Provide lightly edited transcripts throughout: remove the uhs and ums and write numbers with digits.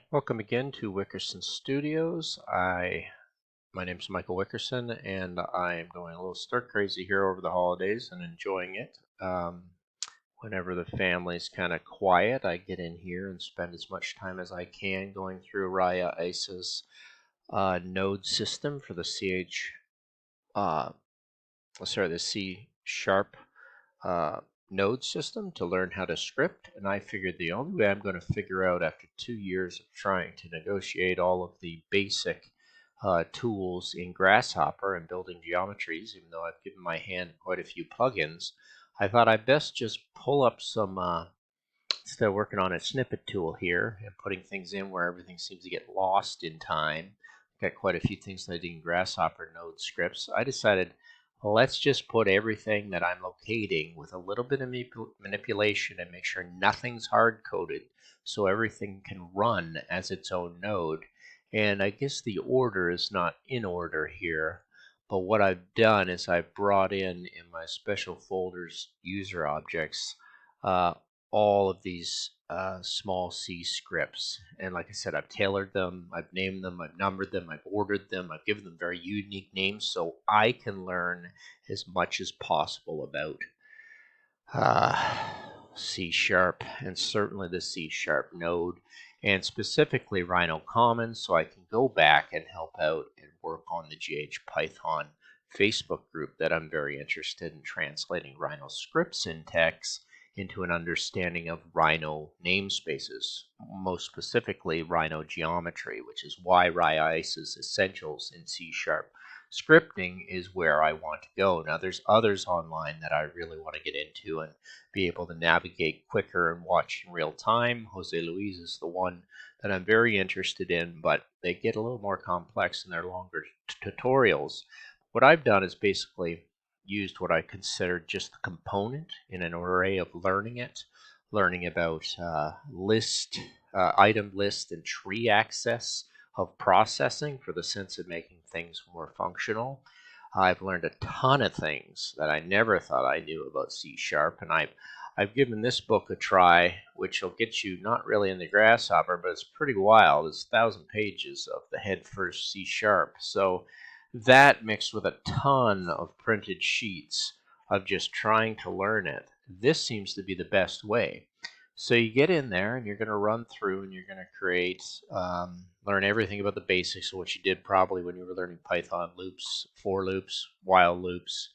Welcome again to Wickerson Studios. My name is Michael Wickerson, and I'm going a little stir crazy here over the holidays and enjoying it. Whenever the family's kind of quiet, I get in here and spend as much time as I can going through Rajaa Issa's node system for the uh, the C sharp uh, node system to learn how to script. And I figured the only way I'm going to figure out after 2 years of trying to negotiate all of the basic tools in Grasshopper and building geometries, even though I've given my hand quite a few plugins, I thought I'd best just pull up some, instead of working on a snippet tool here and putting things in where everything seems to get lost in time. Got quite a few things that I did in Grasshopper node scripts. I decided, well, let's just put everything that I'm locating with a little bit of manipulation and make sure nothing's hard-coded so everything can run as its own node. And I guess the order is not in order here, but what I've done is I've brought in my special folders user objects all of these small C scripts. And like I said, I've tailored them, I've named them, I've numbered them, I've ordered them, I've given them very unique names so I can learn as much as possible about C sharp and certainly the C sharp node and specifically Rhino Commons so I can go back and help out and work on the GH Python Facebook group that I'm very interested in translating Rhino script syntax into an understanding of Rhino namespaces, most specifically Rhino geometry, which is why Rajaa Issa's Essentials in C Sharp scripting is where I want to go. Now, there's others online that I really want to get into and be able to navigate quicker and watch in real time. Jose Luis is the one that I'm very interested in, but they get a little more complex in their longer tutorials. What I've done is basically used what I consider just the component in an array of learning about item list and tree access of processing for the sense of making things more functional. I've learned a ton of things that I never thought I knew about C Sharp, and I've given this book a try, which will get you not really in the Grasshopper, but it's pretty wild. It's 1,000 pages of the head first C Sharp. So that mixed with a ton of printed sheets of just trying to learn it, this seems to be the best way. So you get in there and you're going to run through and you're going to create, learn everything about the basics of what you did probably when you were learning Python loops, for loops, while loops.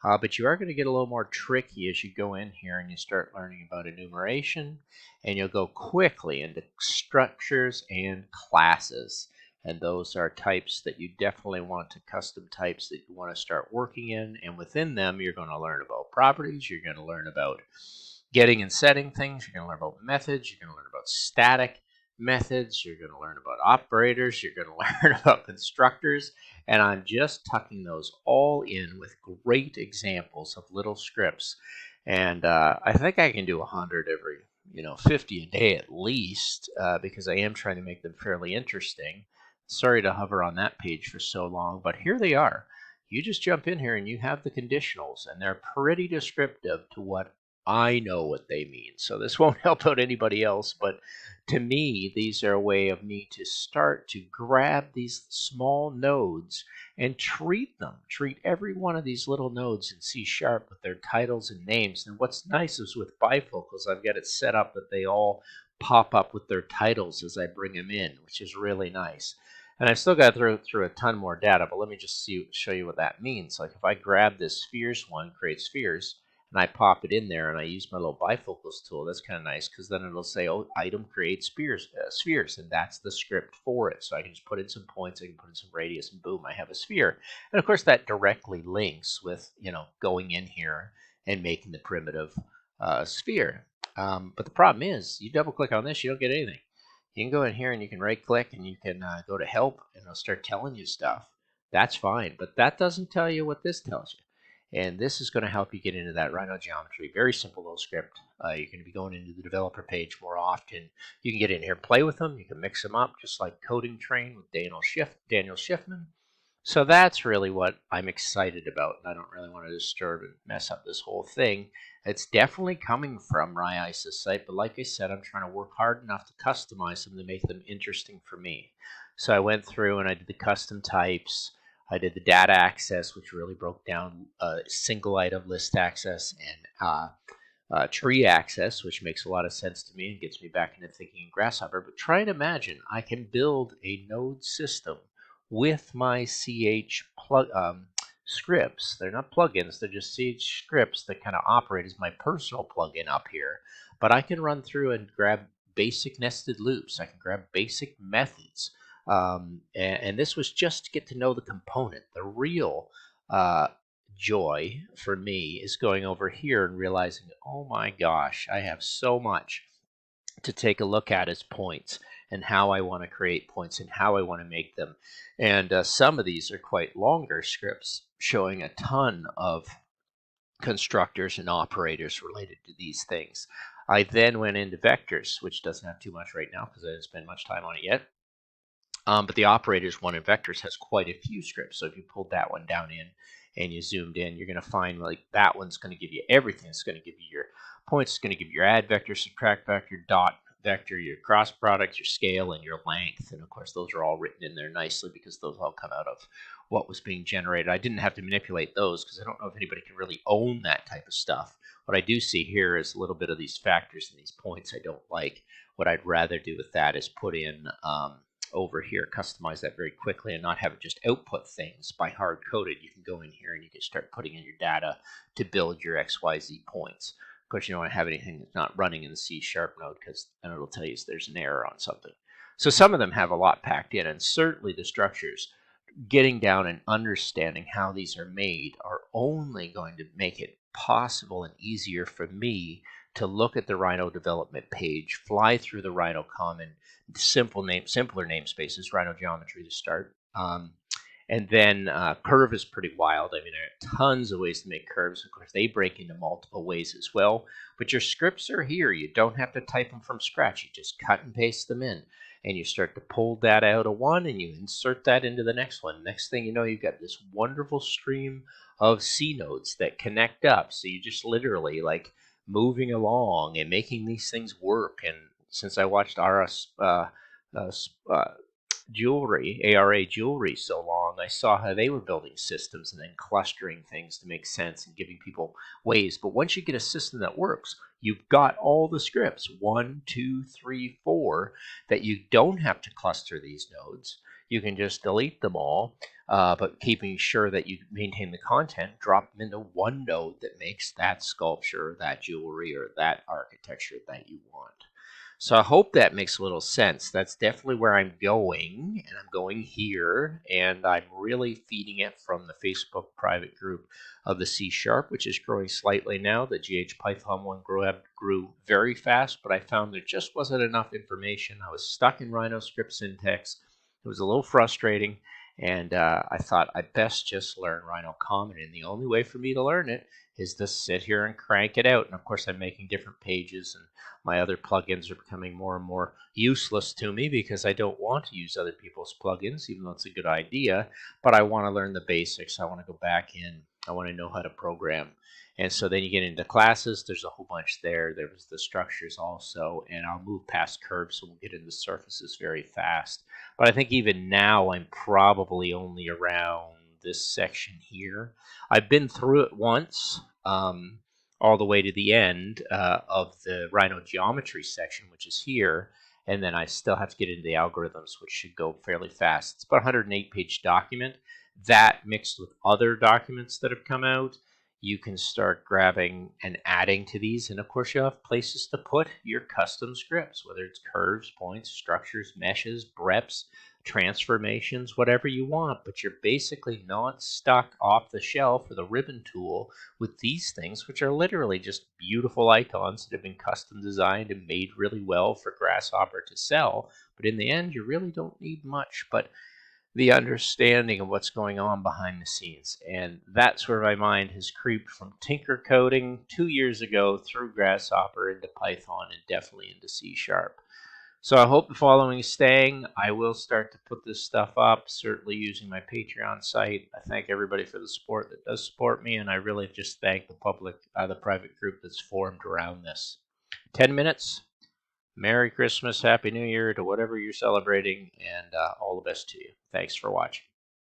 But you are going to get a little more tricky as you go in here and you start learning about enumeration, and you'll go quickly into structures and classes. And those are types that you definitely want to custom types that you want to start working in. And within them, you're going to learn about properties. You're going to learn about getting and setting things. You're going to learn about methods. You're going to learn about static methods. You're going to learn about operators. You're going to learn about constructors. And I'm just tucking those all in with great examples of little scripts. And I think I can do 100 every, 50 a day at least, because I am trying to make them fairly interesting. Sorry to hover on that page for so long, but here they are. You just jump in here and you have the conditionals, and they're pretty descriptive to what I know what they mean. So this won't help out anybody else, but to me, these are a way of me to start to grab these small nodes and treat every one of these little nodes in C Sharp with their titles and names. And what's nice is with bifocals, I've got it set up that they all pop up with their titles as I bring them in, which is really nice. And I've still got to throw through a ton more data, but let me just show you what that means. Like if I grab this spheres one, create spheres, and I pop it in there and I use my little bifocals tool, that's kind of nice because then it'll say, oh, item creates spheres, and that's the script for it. So I can just put in some points, I can put in some radius, and boom, I have a sphere. And of course that directly links with, going in here and making the primitive sphere. But the problem is, you double click on this, you don't get anything. You can go in here and you can right click and you can go to help and it'll start telling you stuff. That's fine, but that doesn't tell you what this tells you. And this is going to help you get into that Rhino geometry. Very simple little script. You're going to be going into the developer page more often. You can get in here and play with them. You can mix them up just like Coding Train with Daniel Schiffman. So that's really what I'm excited about. I don't really want to disturb and mess up this whole thing. It's definitely coming from Rajaa Issa's site, but like I said, I'm trying to work hard enough to customize them to make them interesting for me. So I went through and I did the custom types. I did the data access, which really broke down single item list access and tree access, which makes a lot of sense to me and gets me back into thinking in Grasshopper. But try and imagine I can build a node system with my CH scripts. They're not plugins, they're just CH scripts that kind of operate as my personal plugin up here. But I can run through and grab basic nested loops. I can grab basic methods. And this was just to get to know the component. The real joy for me is going over here and realizing, oh my gosh, I have so much to take a look at as points and how I want to create points and how I want to make them. And some of these are quite longer scripts showing a ton of constructors and operators related to these things. I then went into vectors, which doesn't have too much right now because I didn't spend much time on it yet. But the operators one in vectors has quite a few scripts. So if you pulled that one down in and you zoomed in, you're going to find like that one's going to give you everything. It's going to give you your points. It's going to give you your add vector, subtract vector, dot vector, your cross product, your scale, and your length. And of course, those are all written in there nicely because those all come out of what was being generated. I didn't have to manipulate those because I don't know if anybody can really own that type of stuff. What I do see here is a little bit of these factors and these points I don't like. What I'd rather do with that is put in over here, customize that very quickly and not have it just output things by hard coded. You can go in here and you can start putting in your data to build your XYZ points. Of course, you don't want to have anything that's not running in the C# node because then it'll tell you there's an error on something. So some of them have a lot packed in, and certainly the structures, getting down and understanding how these are made are only going to make it possible and easier for me to look at the Rhino development page, fly through the Rhino common, simpler namespaces, Rhino geometry to start. And then curve is pretty wild. I mean, there are tons of ways to make curves. Of course, they break into multiple ways as well. But your scripts are here. You don't have to type them from scratch. You just cut and paste them in. And you start to pull data out of one and you insert that into the next one. Next thing you know, you've got this wonderful stream of C nodes that connect up. So you just literally like moving along and making these things work. And since I watched jewelry, ARA jewelry so long, I saw how they were building systems and then clustering things to make sense and giving people ways. But once you get a system that works, you've got all the scripts, 1, 2, 3, 4, that you don't have to cluster these nodes. You can just delete them all, but keeping sure that you maintain the content, drop them into one node that makes that sculpture, that jewelry, or that architecture that you want. So I hope that makes a little sense. That's definitely where I'm going, and I'm going here, and I'm really feeding it from the Facebook private group of the C#, which is growing slightly now. The GH Python one grew very fast, but I found there just wasn't enough information. I was stuck in Rhino script syntax. It was a little frustrating, and I thought I'd best just learn Rhino Common, and the only way for me to learn it is to sit here and crank it out. And of course, I'm making different pages, and my other plugins are becoming more and more useless to me because I don't want to use other people's plugins, even though it's a good idea. But I want to learn the basics. I want to go back in. I want to know how to program. And so then you get into classes. There's a whole bunch there. There was the structures also. And I'll move past curves, so we'll get into surfaces very fast. But I think even now I'm probably only around this section here. I've been through it once. All the way to the end of the Rhino geometry section, which is here, and then I still have to get into the algorithms, which should go fairly fast. It's about a 108-page document. That mixed with other documents that have come out, you can start grabbing and adding to these, and of course you have places to put your custom scripts, whether it's curves, points, structures, meshes, breps, transformations, whatever you want, but you're basically not stuck off the shelf with a ribbon tool with these things, which are literally just beautiful icons that have been custom designed and made really well for Grasshopper to sell. But in the end, you really don't need much but the understanding of what's going on behind the scenes. And that's where my mind has creeped from Tinker coding 2 years ago through Grasshopper into Python and definitely into C#. So I hope the following is staying. I will start to put this stuff up, certainly using my Patreon site. I thank everybody for the support that does support me, and I really just thank the private group that's formed around this. 10 minutes. Merry Christmas, Happy New Year to whatever you're celebrating, and all the best to you. Thanks for watching.